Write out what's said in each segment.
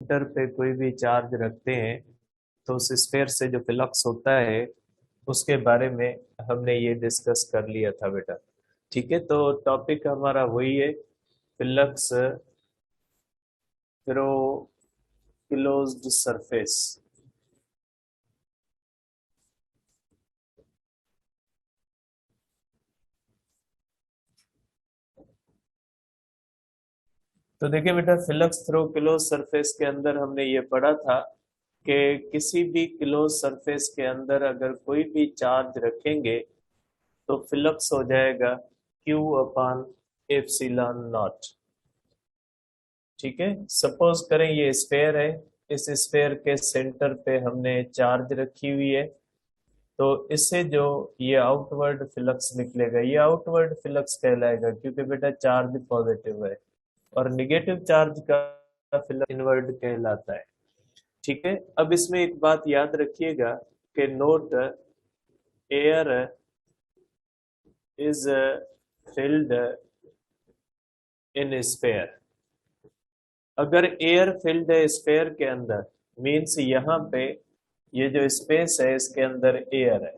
Centre पे कोई भी चार्ज रखते हैं तो उस स्फेयर से जो फ्लक्स होता है उसके बारे में हमने ये डिस्कस कर लिया था बेटा। ठीक है, तो टॉपिक हमारा वही है, फ्लक्स थ्रू क्लोज्ड सरफेस। तो देखिए बेटा, फ्लक्स थ्रू क्लोज सरफेस के अंदर हमने ये पढ़ा था कि किसी भी क्लोज सरफेस के अंदर अगर कोई भी चार्ज रखेंगे तो फ्लक्स हो जाएगा Q अपान एप्सिलॉन नॉट। ठीक है, सपोज करें ये स्फेयर है, इस स्फेयर के सेंटर पे हमने चार्ज रखी हुई है, तो इससे जो ये आउटवर्ड फ्लक्स निकलेगा ये आउटवर्ड फ्लक्स कहलाएगा, क्योंकि बेटा चार्ज पॉजिटिव है और निगेटिव चार्ज का फ्लक्स इनवर्ड कहलाता है। ठीक है, अब इसमें एक बात याद रखिएगा कि note air is filled in sphere. अगर एयर फिल्ड है स्फेयर के अंदर, मीन्स यहाँ पे ये जो स्पेस है इसके अंदर एयर है,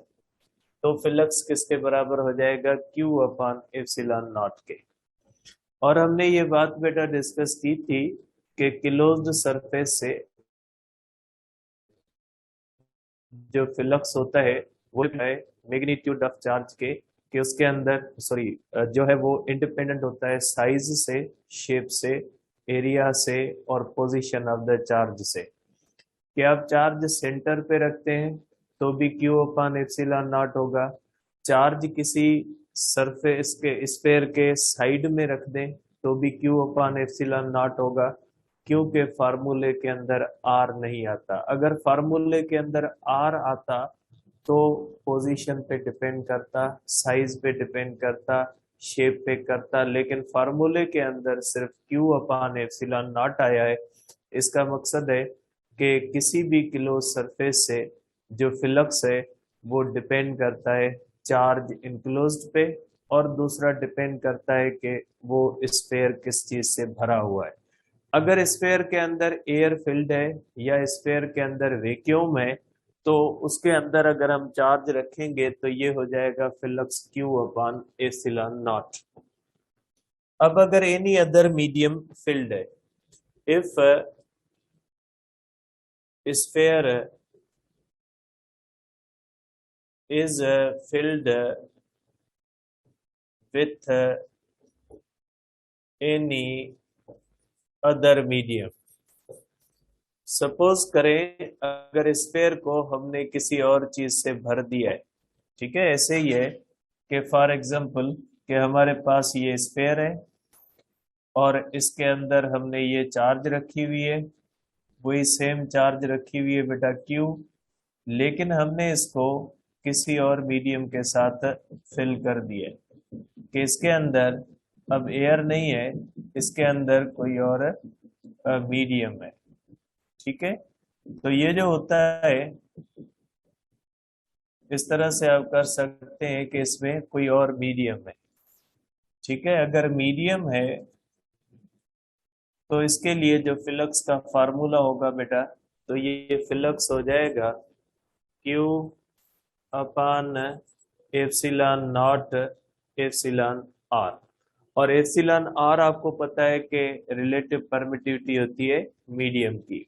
तो फ्लक्स किसके बराबर हो जाएगा? Q अपान एप्सिलॉन नॉट के। और हमने ये बात बेटा डिस्कस की थी कि क्लोज्ड सरफेस से जो फ्लक्स होता है वो है मैग्नीट्यूड ऑफ चार्ज के, कि उसके अंदर सॉरी जो है वो इंडिपेंडेंट होता है साइज से, शेप से, एरिया से और पोजीशन ऑफ द चार्ज से। कि आप चार्ज सेंटर पे रखते हैं तो भी Q अपान एप्सिलॉन नॉट होगा, चार्ज किसी सरफेस के स्फेयर के साइड में रख दें तो भी Q अपान एप्सिलॉन नॉट होगा, क्योंकि फार्मूले के अंदर आर नहीं आता। अगर फार्मूले के अंदर आर आता तो पोजीशन पे डिपेंड करता, साइज पे डिपेंड करता, शेप पे करता, लेकिन फार्मूले के अंदर सिर्फ Q अपान एप्सिलॉन नॉट आया है। इसका मकसद है कि किसी भी क्लोज सरफेस से जो फ्लक्स है वो डिपेंड करता है चार्ज इनक्लोज्ड पे, और दूसरा डिपेंड करता है कि वो स्फेयर किस चीज से भरा हुआ है। अगर स्फेयर के अंदर एयर फिल्ड है या स्फेयर के अंदर वैक्यूम है तो उसके अंदर अगर हम चार्ज रखेंगे तो ये हो जाएगा flux Q upon epsilon not. अब अगर एनी अदर मीडियम फिल्ड है, if sphere is filled with any other medium। Suppose करें अगर स्फेयर को हमने किसी और चीज से भर दिया है, ठीक है, ऐसे ही है कि फॉर एग्जांपल कि हमारे पास ये स्फेयर है और इसके अंदर हमने ये चार्ज रखी हुई है, वही सेम चार्ज रखी हुई है बेटा Q, लेकिन हमने इसको किसी और मीडियम के साथ फिल कर दिया है कि इसके अंदर अब एयर नहीं है, इसके अंदर कोई और मीडियम है। ठीक है, तो ये जो होता है इस तरह से आप कर सकते हैं कि इसमें कोई और मीडियम है। ठीक है, अगर मीडियम है तो इसके लिए जो फ्लक्स का फार्मूला होगा बेटा, तो ये फ्लक्स हो जाएगा Q upon epsilon not epsilon R. और एप्सिलॉन आर आपको पता है कि रिलेटिव परमिटिविटी होती है मीडियम की।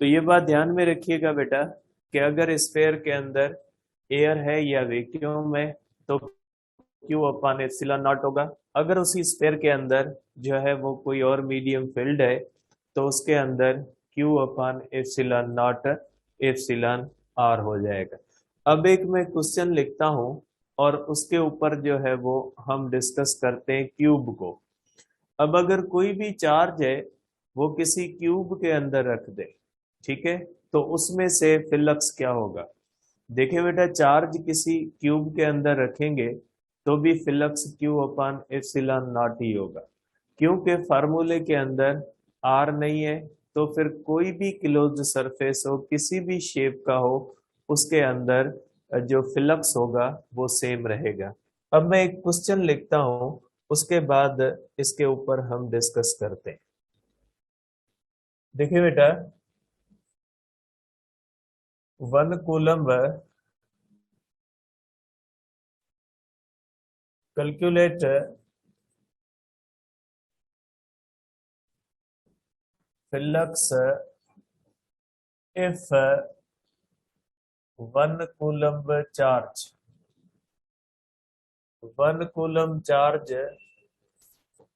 तो ये बात ध्यान में रखिएगा बेटा कि अगर स्फेयर के अंदर एयर है या वैक्यूम है तो Q अपान एप्सिलॉन नॉट होगा। अगर उसी स्फेयर के अंदर जो है वो कोई और मीडियम फील्ड है तो उसके अंदर Q upon epsilon not epsilon R हो जाएगा। अब एक मैं क्वेश्चन लिखता हूं और उसके ऊपर जो है वो हम डिस्कस करते हैं क्यूब को। अब अगर कोई भी चार्ज है वो किसी क्यूब के अंदर रख दे, ठीक है, तो उसमें से फ्लक्स क्या होगा? देखिए बेटा, चार्ज किसी क्यूब के अंदर रखेंगे तो भी flux Q upon epsilon not ही होगा, क्योंकि फार्मूले के अंदर आर नहीं है। तो फिर कोई भी क्लोज्ड सरफेस हो, किसी भी शेप का हो, उसके अंदर जो फ्लक्स होगा वो सेम रहेगा। अब मैं एक क्वेश्चन लिखता हूं, उसके बाद इसके ऊपर हम डिस्कस करते हैं। देखिए बेटा, 1 coulomb calculate flux if 1 coulomb charge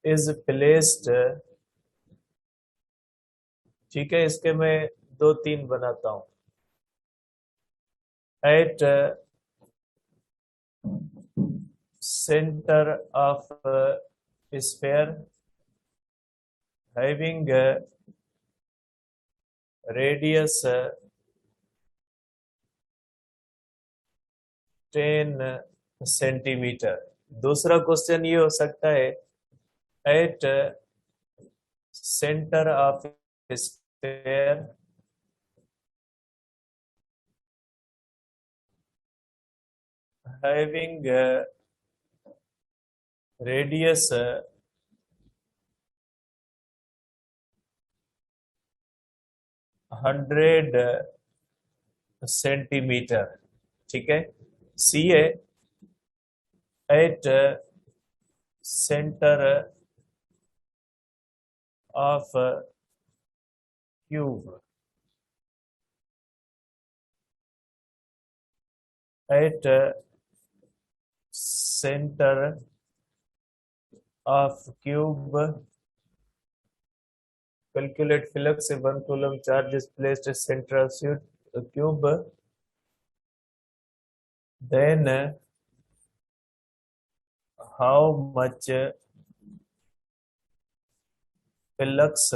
is placed, ठीक है, इसके मैं 2-3 बनाता हूं, at center of sphere having radius 10 centimetre. दूसरा क्वेश्चन ये हो सकता है, at centre of sphere having radius 100 centimetre, ठीक है। C A at centre of cube at centre of cube calculate flux if 1 coulomb charge is placed at center of cube, then how much flux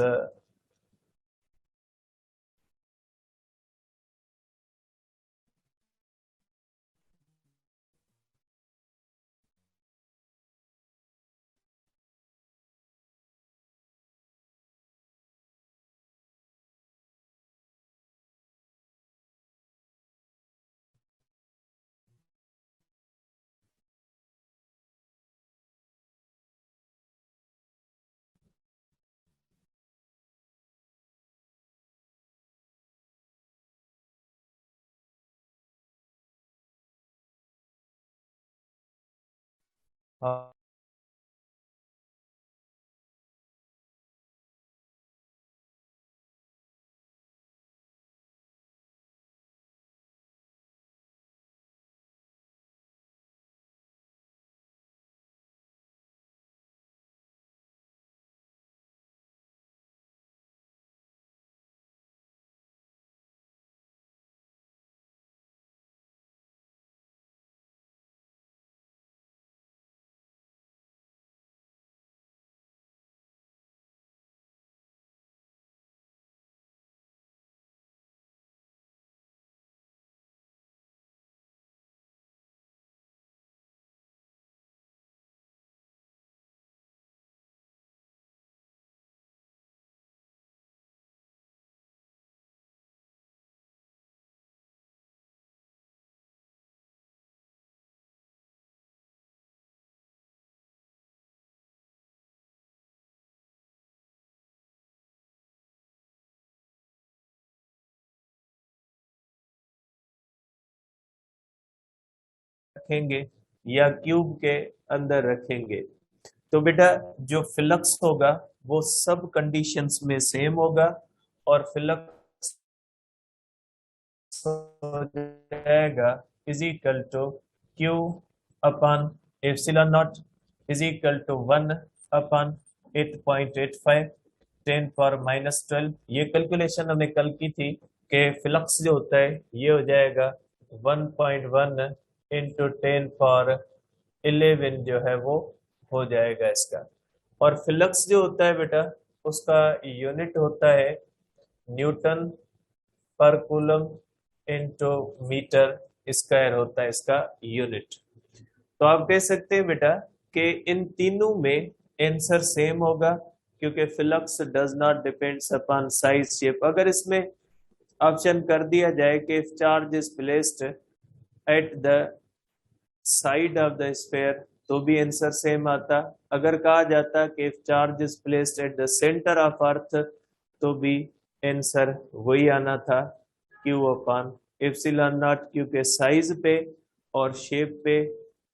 रखेंगे या cube के अंदर रखेंगे, तो बेटा जो फ्लक्स होगा वो सब कंडीशंस में सेम होगा, और फ्लक्स हो जाएगा is equal to Q upon epsilon not is equal to 1/8.85 10⁻⁻12। ये कैलकुलेशन हमने कल की थी कि फ्लक्स जो होता है ये हो जाएगा 1.1 इंटू 10⁻11 जो है वो हो जाएगा इसका। और फ्लक्स जो होता है बेटा उसका यूनिट होता है न्यूटन पर कूलम इंटू मीटर स्क्वायर होता है इसका यूनिट। तो आप कह सकते हैं बेटा कि इन तीनों में आंसर सेम होगा, क्योंकि flux does not depends upon size shape. अगर इसमें ऑप्शन कर दिया जाए कि if charge is placed at the side of the sphere तो भी आंसर सेम आता। अगर कहा जाता कि if charge is placed at the centre of earth तो भी आंसर वही आना था, क्यू अपान एप्सिलॉन नॉट, क्योंकि साइज पे और शेप पे,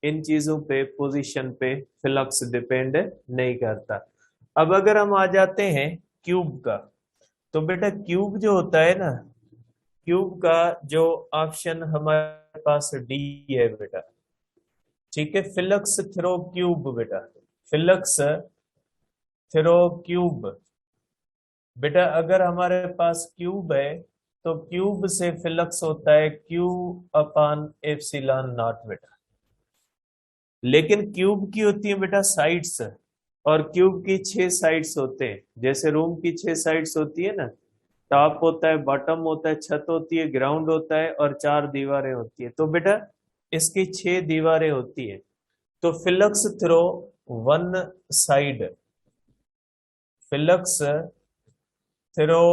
इन चीजों पे, पोजीशन पे फ्लक्स डिपेंड नहीं करता। अब अगर हम आ जाते हैं क्यूब का, तो बेटा क्यूब जो होता है ना, क्यूब का जो ऑप्शन हमारे पास डी है बेटा, ठीक है, फ्लक्स थ्रो क्यूब बेटा, फ्लक्स थ्रो क्यूब। बेटा अगर हमारे पास क्यूब है तो क्यूब से फ्लक्स होता है क्यू अपान एप्सिलॉन नॉट बेटा। लेकिन क्यूब की होती है बेटा साइड्स, और क्यूब की 6 साइड्स होते हैं, जैसे रूम की 6 साइड्स होती है ना, टॉप होता है, बॉटम होता है, छत होती है, ग्राउंड होता है, और 4 दीवारें होती है। तो बेटा इसकी 6 दीवारें होती है। तो flux through one side, flux through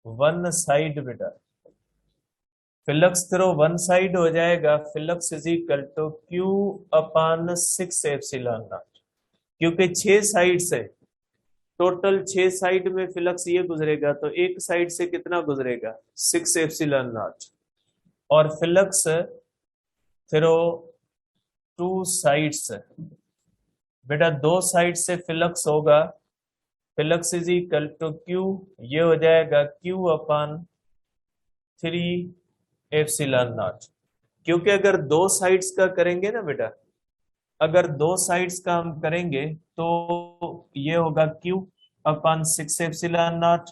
one side बेटा, फ्लक्स थ्रो वन साइड हो जाएगा, flux is equal to Q upon 6 epsilon not, क्योंकि 6 साइड से, टोटल 6 साइड में फ्लक्स ये गुजरेगा, तो एक साइड से कितना गुजरेगा, 6 एप्सिलॉन नॉट। और फ्लक्स थ्रो टू साइड्स, बेटा 2 साइड से फ्लक्स होगा, flux is equal to Q, ये हो जाएगा क्यू अपान 3 एप्सिलॉन नॉट। क्योंकि अगर 2 साइड्स का करेंगे ना बेटा, अगर 2 साइड्स का हम करेंगे तो ये होगा Q upon 6 epsilon not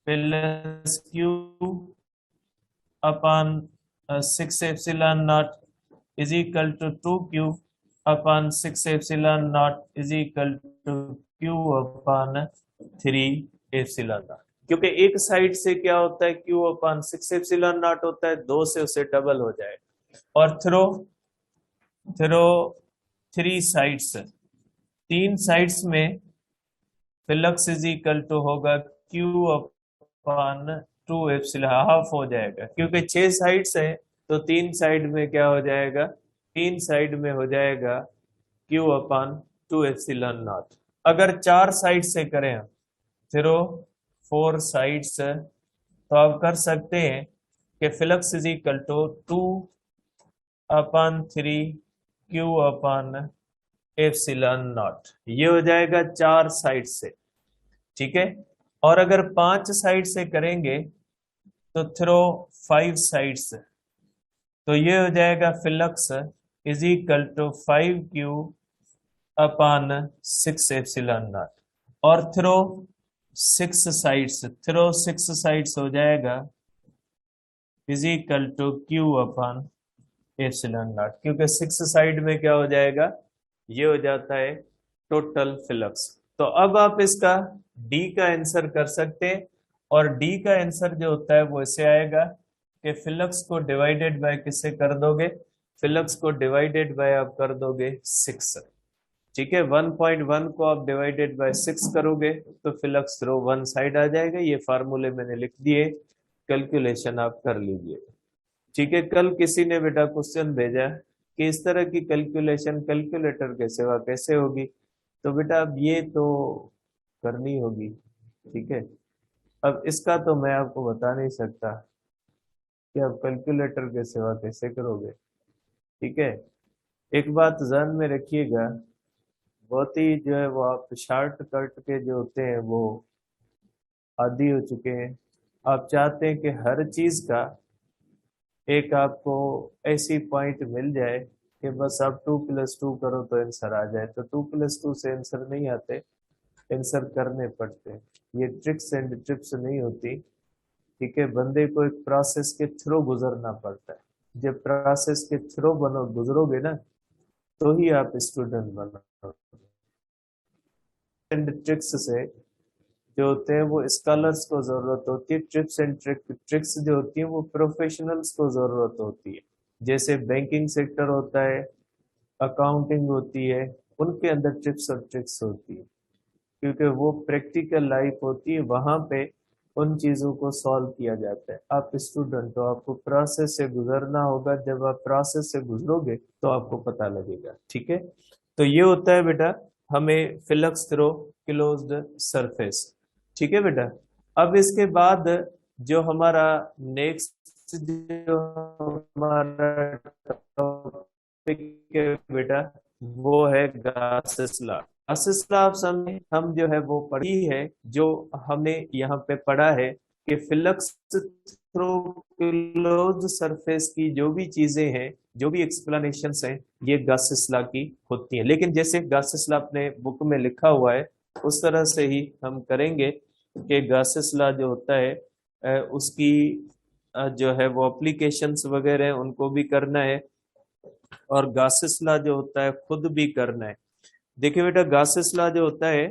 plus Q upon 6 epsilon not is equal to 2 Q upon 6 epsilon not is equal to Q upon 3 epsilon not. क्योंकि एक साइड से क्या होता है, क्यू अपान 6 एप्सिलॉन नॉट होता है, 2 से उसे डबल हो जाए। और थ्रो थ्रो 3 साइड्स, 3 साइड्स में फ्लक्स इज इक्वल टू होगा क्यू अपान 2 एप्सिलॉन, हाफ हो जाएगा, क्योंकि 6 साइड्स है तो 3 साइड में क्या हो जाएगा, 3 साइड में हो जाएगा क्यू अपान 2 एप्सिलॉन नॉट। अगर 4 साइड से करें हम, थ्रो 4 साइड्स, तो आप कर सकते हैं कि flux is equal to 2 upon 3 Q upon epsilon not, ये हो जाएगा 4 साइड से, ठीक है। और अगर 5 साइड से करेंगे तो थ्रो 5 साइड्स, तो ये हो जाएगा flux is equal to 5 Q upon 6 epsilon not. और थ्रो 6 साइड्स, थ्रो 6 साइड्स हो जाएगा is equal to Q upon epsilon not, क्योंकि 6 साइड में क्या हो जाएगा, ये हो जाता है टोटल फ्लक्स। तो अब आप इसका डी का आंसर कर सकते हैं, और डी का आंसर जो होता है वो ऐसे आएगा कि फ्लक्स को डिवाइडेड बाय किससे कर दोगे, फ्लक्स को डिवाइडेड बाय आप कर दोगे 6, ठीक है। 1.1 को आप डिवाइडेड बाय 6 करोगे तो फ्लक्स थ्रो वन साइड आ जाएगा। ये फार्मूले मैंने लिख दिए, कैलकुलेशन आप कर लीजिए, ठीक है। कल किसी ने बेटा क्वेश्चन भेजा कि इस तरह की कैलकुलेशन कैलकुलेटर के सिवा कैसे होगी, तो बेटा अब ये तो करनी होगी, ठीक है। अब इसका तो मैं आपको बता नहीं सकता कि आप कैलकुलेटर के सिवा कैसे करोगे, ठीक है। एक बात ध्यान में रखिएगा, बहुत ही जो है वो आप शॉर्ट कट के जो होते हैं वो आदी हो चुके हैं। आप चाहते हैं कि हर चीज का एक आपको ऐसी पॉइंट मिल जाए कि बस आप 2+2 करो तो आंसर आ जाए, तो 2+2 से आंसर नहीं आते, आंसर करने पड़ते हैं। ये ट्रिक्स एंड टिप्स नहीं होती, ठीक है। बंदे को एक प्रोसेस के थ्रू गुजरना पड़ता है। जब प्रोसेस के थ्रू बनो गुजरोगे ना, तो ही आप स्टूडेंट बनोगे। एंड ट्रिक्स से जो होते हैं वो स्कॉलर्स को जरूरत होती है, ट्रिप्स एंड ट्रिक्स जो होती है वो प्रोफेशनल्स को जरूरत होती है। जैसे बैंकिंग सेक्टर होता है, अकाउंटिंग होती है, उनके अंदर टिप्स और ट्रिक्स होती है, क्योंकि वो प्रैक्टिकल लाइफ होती है, वहां पे उन चीजों को सॉल्व किया जाता है। आप स्टूडेंट हो, आपको प्रोसेस से गुजरना होगा, जब आप प्रोसेस से गुजरोगे तो आपको पता लगेगा, ठीक है। तो ये होता है बेटा हमें फ्लक्स थ्रो क्लोज्ड सरफेस। ठीक है बेटा। अब इसके बाद जो हमारा नेक्स्ट जो हमारा टॉपिक है बेटा, वो है गासेस लॉ। गासेस लॉ आप समझे, हम जो है वो पढ़ी है, जो हमने यहाँ पे पढ़ा है कि फ्लक्स थ्रू क्लोज्ड सरफेस की जो भी चीजें हैं, जो भी एक्सप्लेनेशंस हैं, ये गासेस लॉ की होती हैं। लेकिन जैसे गासेस लॉ अपने बुक में लिखा हुआ है, उस तरह से ही हम करेंगे कि गासेस लॉ जो होता है उसकी जो है वो एप्लीकेशंस वगैरह हैं, उनको भी करना है, और गासेस लॉ जो होता है खुद भी करना है। देखिए बेटा, गासेस लॉ जो होता है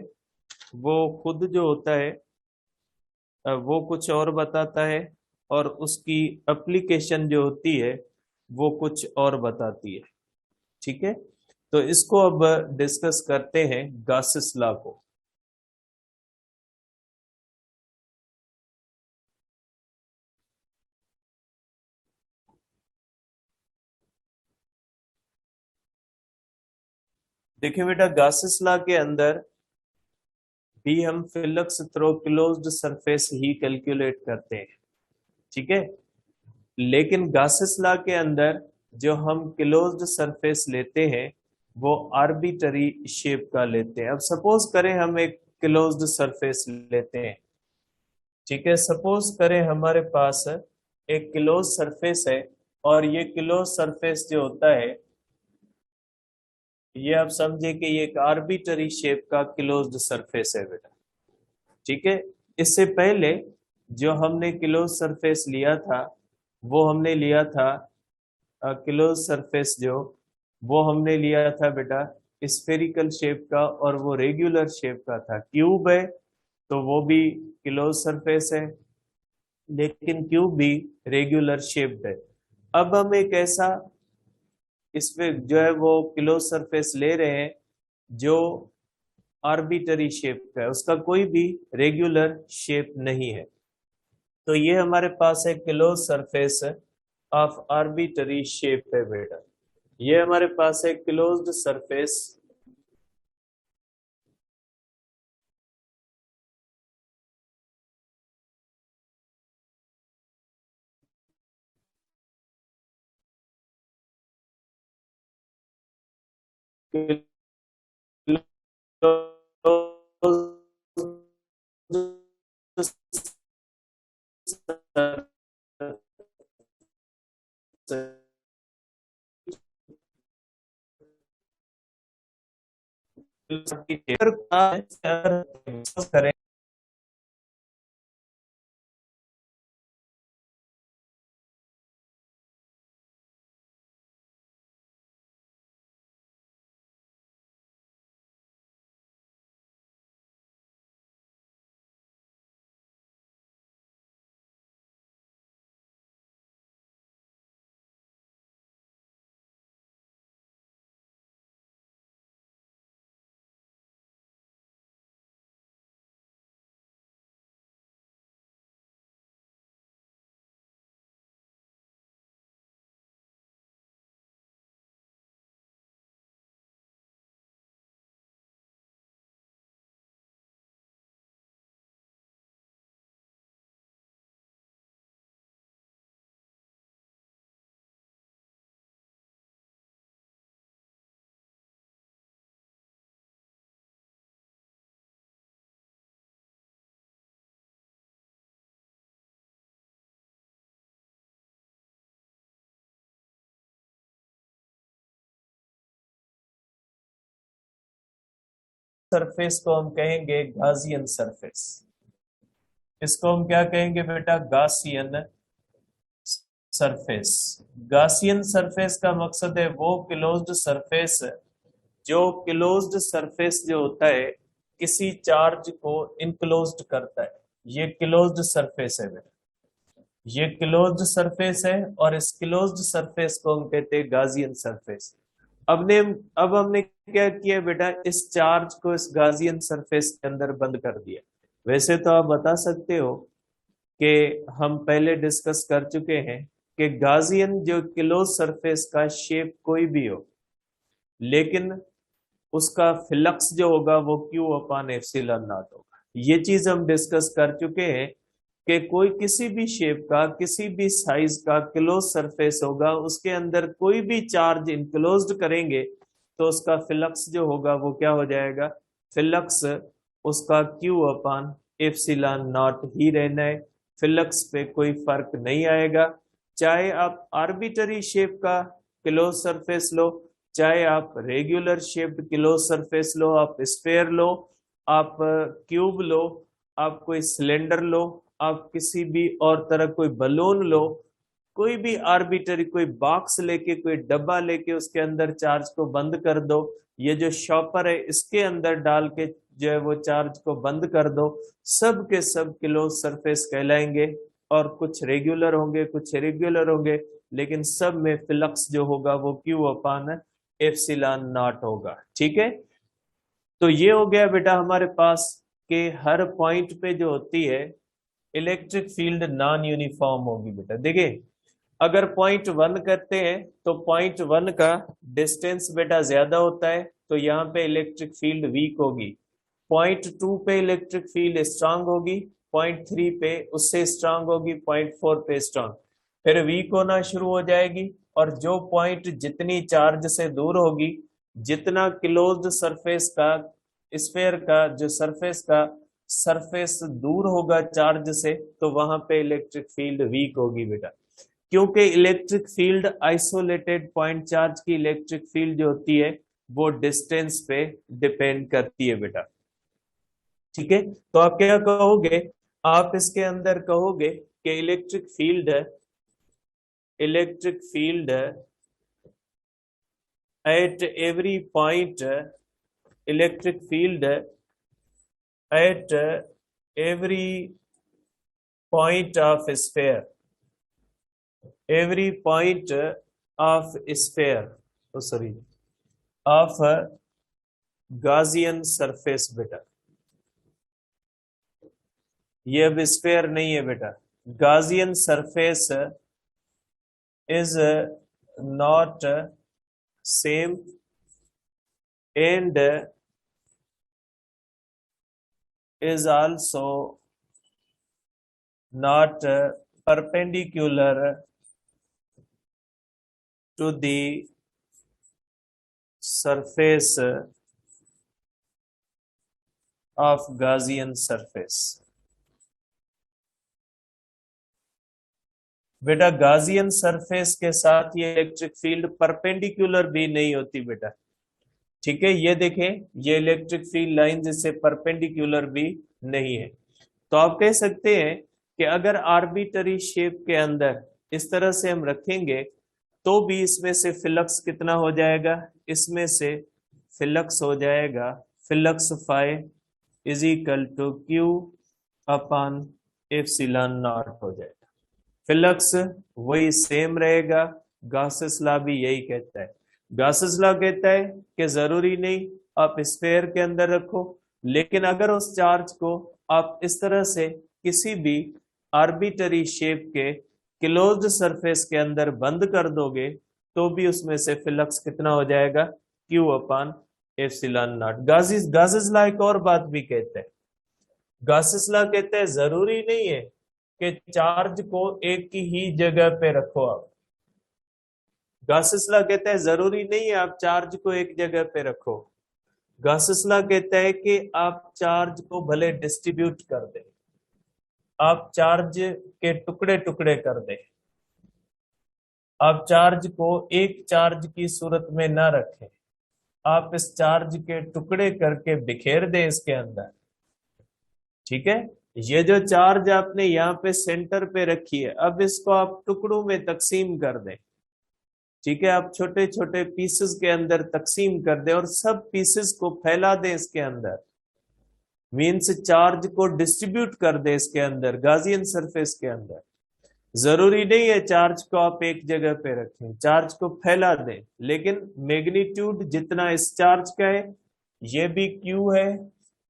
वो खुद जो होता है वो कुछ और बताता है, और उसकी एप्लीकेशन जो होती है वो कुछ और बताती है। ठीक है, तो इसको अब डिस्कस करते हैं गासेस लॉ को। देखिए बेटा, गासेस लॉ के अंदर भी हम फ्लक्स थ्रू क्लोज्ड सरफेस ही कैलकुलेट करते हैं। ठीक है, लेकिन गासेस लॉ के अंदर जो हम क्लोज्ड सरफेस लेते हैं वो आर्बिटरी शेप का लेते हैं। अब सपोज करें हम एक क्लोज्ड सरफेस लेते हैं। ठीक है, सपोज करें हमारे पास एक क्लोज सरफेस है, और ये क्लोज सरफेस जो होता है, ये आप समझे कि ये एक आर्बिटरी शेप का क्लोज्ड सरफेस है बेटा। ठीक है, इससे पहले जो हमने क्लोज सरफेस लिया था, वो हमने लिया था क्लोज सरफेस जो, वो हमने लिया था बेटा स्फेरिकल शेप का, और वो रेगुलर शेप का था। क्यूब है तो वो भी क्लोज सरफेस है, लेकिन क्यूब भी रेगुलर शेप्ड है। अब हम एक ऐसा इसमें जो है वो क्लोज सरफेस ले रहे हैं जो आर्बिटरी शेप का है, उसका कोई भी रेगुलर शेप नहीं है। तो ये हमारे पास है close surface of arbitrary shape है बेटा। ये हमारे पास है क्लोज्ड सरफेस करें। सरफेस को हम कहेंगे गाजियन सरफेस। इसको हम क्या कहेंगे बेटा? Gaussian surface. गासियन सरफेस का मकसद है वो क्लोज्ड सरफेस जो क्लोज्ड सरफेस जो होता है किसी चार्ज को इनक्लोज्ड करता है। ये क्लोज्ड सरफेस है बेटा, ये क्लोज्ड सरफेस है, और इस क्लोज्ड सरफेस को हम कहते हैं गाजियन सरफेस। अब ने अब हमने क्या किया बेटा? इस चार्ज को इस गाजियन सरफेस के अंदर बंद कर दिया। वैसे तो आप बता सकते हो कि हम पहले डिस्कस कर चुके हैं कि गाजियन जो क्लोज सरफेस का शेप कोई भी हो, लेकिन उसका फ्लक्स जो होगा वो क्यू अपान एप्सिलॉन नॉट होगा। ये चीज हम डिस्कस कर चुके हैं कि कोई किसी भी शेप का किसी भी साइज का क्लोज सरफेस होगा, उसके अंदर कोई भी चार्ज इनक्लोज्ड करेंगे तो उसका फ्लक्स जो होगा वो क्या हो जाएगा, फ्लक्स उसका क्यू अपान एप्सिलॉन नॉट ही रहना है। फ्लक्स पे कोई फर्क नहीं आएगा, चाहे आप आर्बिटरी शेप का क्लोज सरफेस लो, चाहे आप रेगुलर शेप्ड क्लोज सरफेस लो, आप स्फेयर लो, आप क्यूब लो, आप कोई सिलेंडर लो, आप किसी भी और तरह कोई बलून लो, कोई भी आर्बिटरी कोई बॉक्स लेके कोई डब्बा लेके उसके अंदर चार्ज को बंद कर दो, ये जो शॉपर है इसके अंदर डाल के जो है वो चार्ज को बंद कर दो, सब के सब क्लोज सरफेस कहलाएंगे। और कुछ रेगुलर होंगे कुछ इरेगुलर होंगे, लेकिन सब में फ्लक्स जो होगा वो क्यू अपान एप्सिलॉन नॉट होगा। ठीक है, तो ये हो गया बेटा हमारे पास कि हर पॉइंट पे जो होती है इलेक्ट्रिक फील्ड नॉन यूनिफॉर्म होगी। बेटा देखिए, अगर पॉइंट वन करते हैं तो पॉइंट वन का डिस्टेंस बेटा ज्यादा होता है तो यहाँ पे इलेक्ट्रिक फील्ड वीक होगी, पॉइंट टू पे इलेक्ट्रिक फील्ड स्ट्रांग होगी, पॉइंट थ्री पे उससे स्ट्रांग होगी, पॉइंट फोर पे स्ट्रांग, फिर वीक होना शुरू हो जाएगी। और जो पॉइंट जितनी चार्ज से दूर होगी, जितना क्लोज्ड सरफेस का स्फेयर का जो सरफेस दूर होगा चार्ज से, तो वहां पे इलेक्ट्रिक फील्ड वीक होगी बेटा। क्योंकि electric field isolated point charge की इलेक्ट्रिक फील्ड जो होती है वो डिस्टेंस पे डिपेंड करती है बेटा। ठीक है, तो आप क्या कहोगे, आप इसके अंदर कहोगे कि electric field at every point, electric field at every point of sphere, every point of sphere, oh sorry, of Gaussian surface बेटा, ये अब स्फेयर नहीं है बेटा, Gaussian surface is not same and is also not perpendicular to the surface of Gaussian surface। बेटा गाजियन surface के साथ ये इलेक्ट्रिक फील्ड परपेंडिकुलर भी नहीं होती बेटा। ठीक है, ये देखें, ये इलेक्ट्रिक फील्ड लाइन जैसे परपेंडिकुलर भी नहीं है। तो आप कह सकते हैं कि अगर आर्बिटरी शेप के अंदर इस तरह से हम रखेंगे तो भी इसमें से फ्लक्स कितना हो जाएगा, इसमें से फ्लक्स हो जाएगा flux phi is equal to Q upon epsilon not हो जाएगा। फ्लक्स वही सेम रहेगा, गॉसेस लॉ भी यही कहता है। गॉसेस लॉ कहता है कि जरूरी नहीं आप स्फेयर के अंदर रखो, लेकिन अगर उस चार्ज को आप इस तरह से किसी भी आर्बिटरी शेप के क्लोज्ड सरफेस के अंदर बंद कर दोगे तो भी उसमें से फ्लक्स कितना हो जाएगा, Q upon epsilon not. Gauss's law एक और बात भी कहता है, गॉसेस लॉ कहता है जरूरी नहीं है कि चार्ज को एक ही जगह पे रखो आप। गॉसेस लॉ कहता है जरूरी नहीं है आप चार्ज को एक जगह पे रखो। गॉसेस लॉ कहता है कि आप चार्ज को भले डिस्ट्रीब्यूट कर दे, आप चार्ज के टुकड़े टुकड़े कर दे, आप चार्ज को एक चार्ज की सूरत में ना रखें, आप इस चार्ज के टुकड़े करके बिखेर दे इसके अंदर। ठीक है, ये जो चार्ज आपने यहाँ पे सेंटर पे रखी है, अब इसको आप टुकड़ों में तकसीम कर दें। ठीक है, आप छोटे छोटे पीसेस के अंदर तकसीम कर दें और सब पीसेस को फैला दें इसके अंदर, मीन्स चार्ज को डिस्ट्रीब्यूट कर दे इसके अंदर गाजियन सरफेस के अंदर। जरूरी नहीं है चार्ज को आप एक जगह पे रखें, चार्ज को फैला दें, लेकिन मैग्नीट्यूड जितना इस चार्ज का है ये भी क्यू है।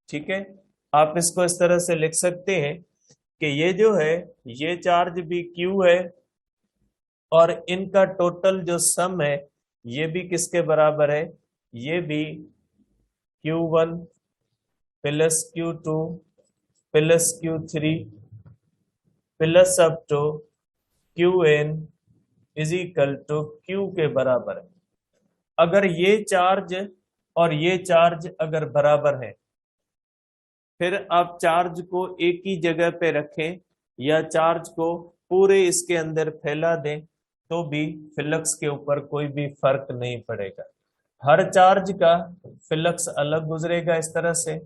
ठीक है, आप इसको इस तरह से लिख सकते हैं कि ये जो है ये चार्ज भी क्यू है और इनका टोटल जो सम है ये भी किसके बराबर है, ये भी Q1 plus Q2 plus Q3 plus up to Qn is equal to Q के बराबर है। अगर ये चार्ज और ये चार्ज अगर बराबर है, फिर आप चार्ज को एक ही जगह पे रखें या चार्ज को पूरे इसके अंदर फैला दें तो भी फ्लक्स के ऊपर कोई भी फर्क नहीं पड़ेगा। हर चार्ज का फ्लक्स अलग गुजरेगा इस तरह से,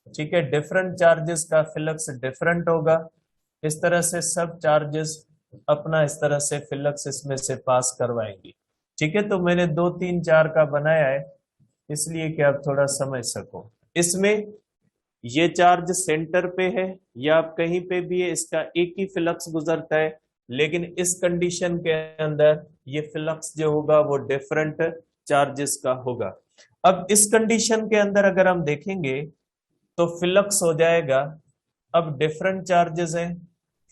ठीक है। डिफरेंट चार्जेस का फ्लक्स डिफरेंट होगा। इस तरह से सब चार्जेस अपना इस तरह से फ्लक्स इसमें से पास करवाएंगी, ठीक है। तो मैंने 2 3 4 का बनाया है इसलिए कि आप थोड़ा समझ सको। इसमें ये चार्ज सेंटर पे है या आप कहीं पे भी है, इसका एक ही फ्लक्स गुजरता है, लेकिन इस कंडीशन के अंदर ये फ्लक्स जो होगा वो डिफरेंट चार्जेस का होगा। अब इस कंडीशन के अंदर अगर हम देखेंगे तो फ्लक्स हो जाएगा, अब डिफरेंट चार्जेस हैं,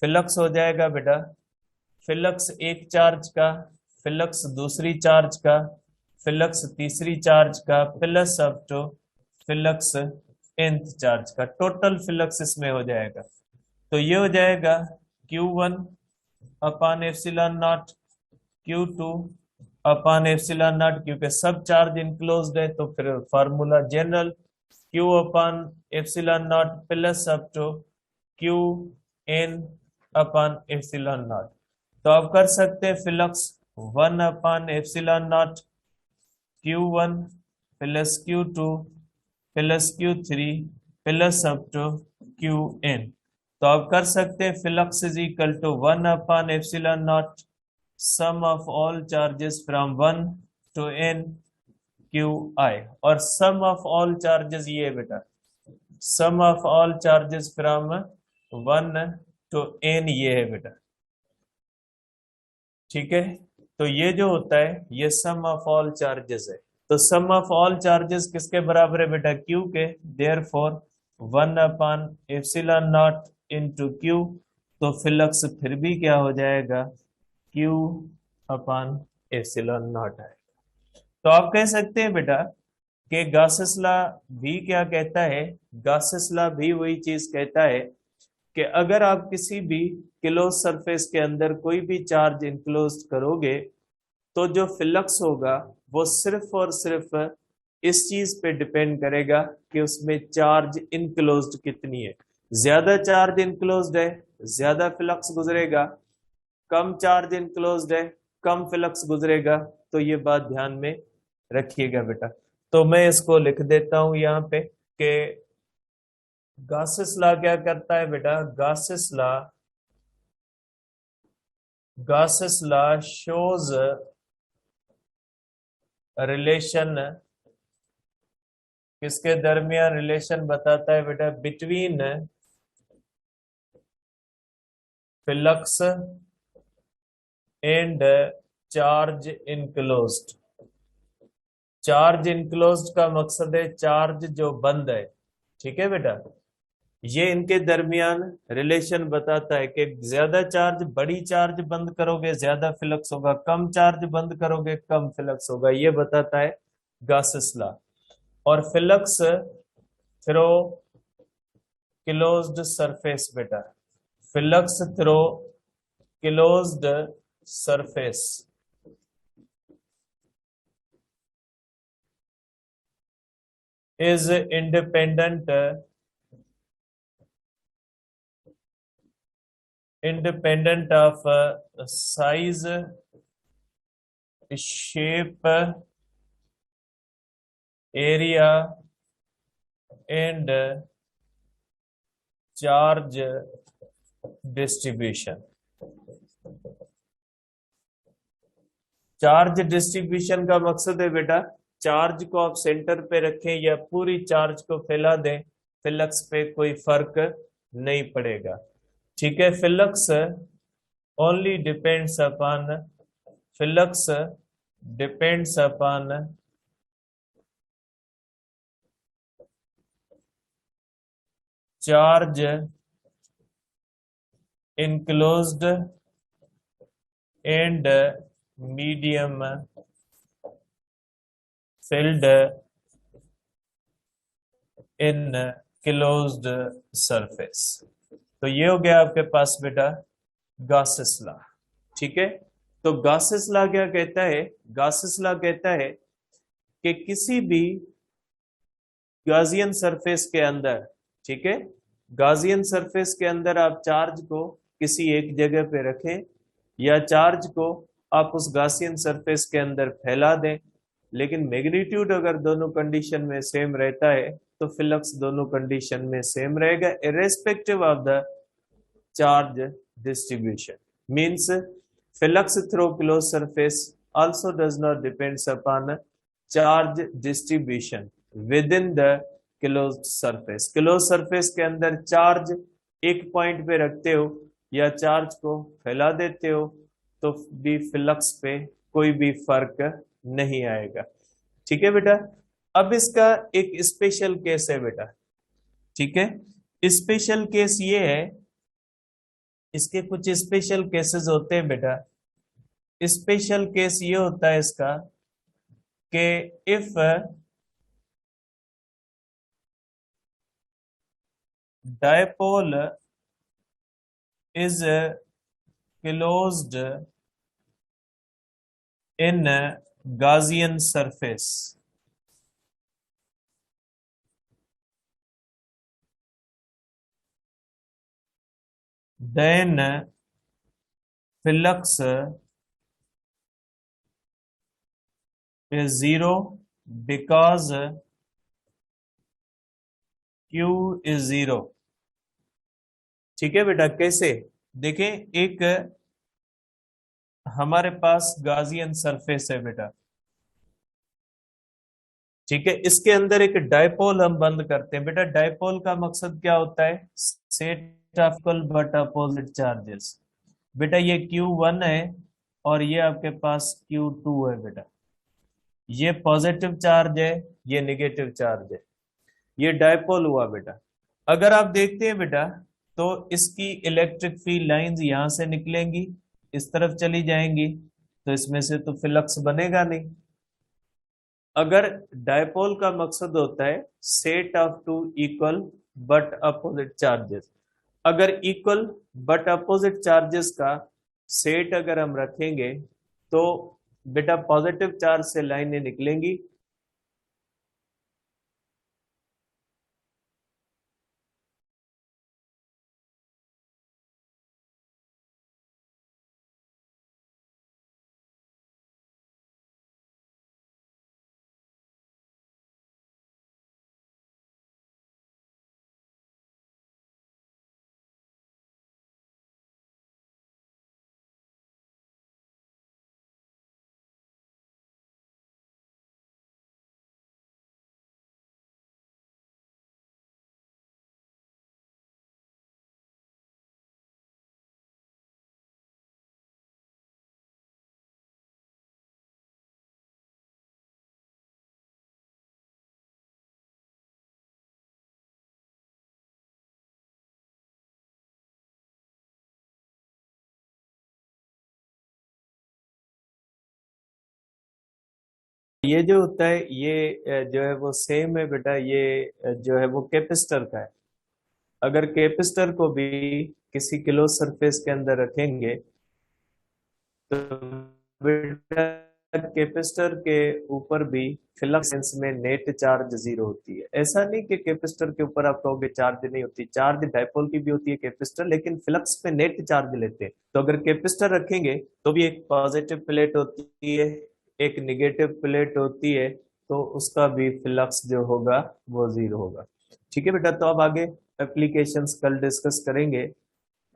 फ्लक्स हो जाएगा बेटा, फ्लक्स एक चार्ज का, फ्लक्स दूसरी चार्ज का, फ्लक्स तीसरी चार्ज का, plus up to flux nth charge का, टोटल फ्लक्स इसमें हो जाएगा। तो ये हो जाएगा Q1 upon epsilon not, Q2 upon epsilon not, क्योंकि सब चार्ज इनक्लोज्ड है तो फिर formula general Q upon epsilon not plus up to Qn upon epsilon not. तो आप कर सकते हैं flux 1 upon epsilon not Q1 plus Q2 plus Q3 plus up to Qn। तो आप कर सकते हैं flux is equal to 1 upon epsilon not sum of all charges from 1 to n Qi, और सम ऑफ ऑल चार्जेस ये है बेटा, sum of all charges from 1 to n ये है बेटा, ठीक है। तो ये जो होता है ये सम ऑफ ऑल चार्जेस है। तो सम ऑफ ऑल चार्जेस किसके बराबर है बेटा, Q के, therefore 1 upon epsilon not into Q। तो फ्लक्स फिर भी क्या हो जाएगा, Q अपान एप्सिलॉन नॉट है। तो आप कह सकते हैं बेटा कि गॉसेस लॉ भी क्या कहता है, गॉसेस लॉ भी वही चीज कहता है कि अगर आप किसी भी क्लोज सरफेस के अंदर कोई भी चार्ज इनक्लोज करोगे तो जो फ्लक्स होगा वो सिर्फ और सिर्फ इस चीज पे डिपेंड करेगा कि उसमें चार्ज इनक्लोज्ड कितनी है। ज्यादा चार्ज इनक्लोज्ड है ज्यादा फ्लक्स गुजरेगा, कम चार्ज इनक्लोज्ड है कम फ्लक्स गुजरेगा। तो ये बात ध्यान में रखिएगा बेटा। तो मैं इसको लिख देता हूं यहाँ पे कि गॉसेस लॉ क्या करता है बेटा, गॉसेस लॉ शोज रिलेशन, किसके दरमियान रिलेशन बताता है बेटा, between flux and charge enclosed. Charge enclosed का मकसद है चार्ज जो बंद है, ठीक है बेटा। ये इनके दरमियान रिलेशन बताता है कि ज्यादा चार्ज, बड़ी चार्ज बंद करोगे ज्यादा फ्लक्स होगा, कम चार्ज बंद करोगे कम फ्लक्स होगा, ये बताता है गॉसेस लॉ। और फ्लक्स थ्रो क्लोज्ड सरफेस बेटा, flux throw closed surface is independent of size, shape, area and charge distribution। Charge distribution का मकसद है बेटा चार्ज को आप सेंटर पे रखें या पूरी चार्ज को फैला दें, फ्लक्स पे कोई फर्क नहीं पड़ेगा, ठीक है। Flux only depends upon, flux depends upon charge enclosed and medium filled in closed surface. तो ये हो गया आपके पास बेटा गॉसेस लॉ। ठीक है, तो गॉसेस लॉ क्या कहता है? गॉसेस लॉ कहता है कि किसी भी गॉसियन सरफेस के अंदर, ठीक है, गॉसियन सरफेस के अंदर आप चार्ज को किसी एक जगह पे रखें या चार्ज को आप उस गॉसियन सरफेस के अंदर फैला दें, लेकिन मैग्नीट्यूड अगर दोनों कंडीशन में सेम रहता है तो फ्लक्स दोनों कंडीशन में सेम रहेगा irrespective of the charge distribution. Means flux through closed surface also does not depends upon charge distribution within the closed surface। closed surface के अंदर चार्ज एक पॉइंट पे रखते हो या चार्ज को फैला देते हो तो भी फ्लक्स पे कोई भी फर्क नहीं आएगा। ठीक है बेटा, अब इसका एक स्पेशल केस है बेटा। ठीक है, स्पेशल केस ये है, इसके कुछ स्पेशल केसेस होते हैं बेटा। स्पेशल केस ये होता है इसका कि if dipole is closed in Gaussian surface, then flux is zero because Q is zero। ठीक है बेटा, कैसे देखें, एक हमारे पास Gaussian सरफेस है बेटा। ठीक है, इसके अंदर एक डायपोल हम बंद करते हैं बेटा। डायपोल का मकसद क्या होता है? Set of equal but opposite charges. बेटा ये Q1 है और ये आपके पास Q2 है बेटा। ये पॉजिटिव चार्ज है, ये निगेटिव चार्ज है। ये डायपोल हुआ बेटा। अगर आप देखते हैं बेटा तो इसकी इलेक्ट्रिक फील्ड लाइंस यहां से निकलेंगी, इस तरफ चली जाएंगी, तो इसमें से तो फ्लक्स बनेगा नहीं। अगर डायपोल का मकसद होता है set of two equal but opposite charges, अगर इक्वल बट अपोजिट चार्जेस का सेट अगर हम रखेंगे तो बेटा पॉजिटिव चार्ज से लाइनें निकलेंगी, ये जो होता है ये जो है वो सेम है बेटा। ये जो है वो कैपेसिटर का है। अगर कैपेसिटर को भी किसी क्लोज सरफेस के अंदर रखेंगे तो बेटा कैपेसिटर के ऊपर भी फ्लक्स में नेट चार्ज जीरो होती है। ऐसा नहीं कि कैपेसिटर के ऊपर आप कहोगे चार्ज नहीं होती, चार्ज डायपोल की भी होती है कैपेसिटर, लेकिन फ्लक्स पे नेट चार्ज लेते हैं। तो अगर कैपेसिटर रखेंगे तो भी एक पॉजिटिव प्लेट होती है, एक निगेटिव प्लेट होती है, तो उसका भी फ्लक्स जो होगा वो जीरो होगा। ठीक है बेटा, तो अब आगे एप्लीकेशंस कल डिस्कस करेंगे।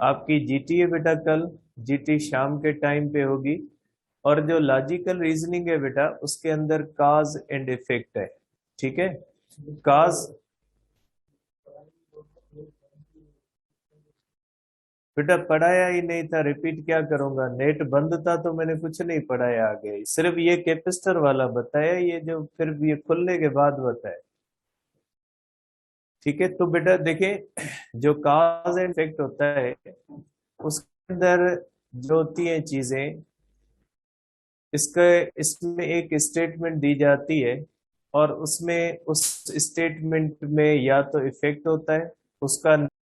आपकी जीटी है बेटा, कल जीटी शाम के टाइम पे होगी। और जो लॉजिकल रीजनिंग है बेटा उसके अंदर काज एंड इफेक्ट है। ठीक है, काज बेटा पढ़ाया ही नहीं था, रिपीट क्या करूंगा? नेट बंद था तो मैंने कुछ नहीं पढ़ाया आगे, सिर्फ ये कैपेसिटर वाला बताया, ये जो फिर भी ये खुलने के बाद बताया। ठीक है, तो बेटा देखें, जो काज एंड इफेक्ट होता है उसके अंदर जो होती है चीजें, इसके इसमें एक स्टेटमेंट दी जाती है और उसमें उस स्टेटमेंट में या तो इफेक्ट होता है उसका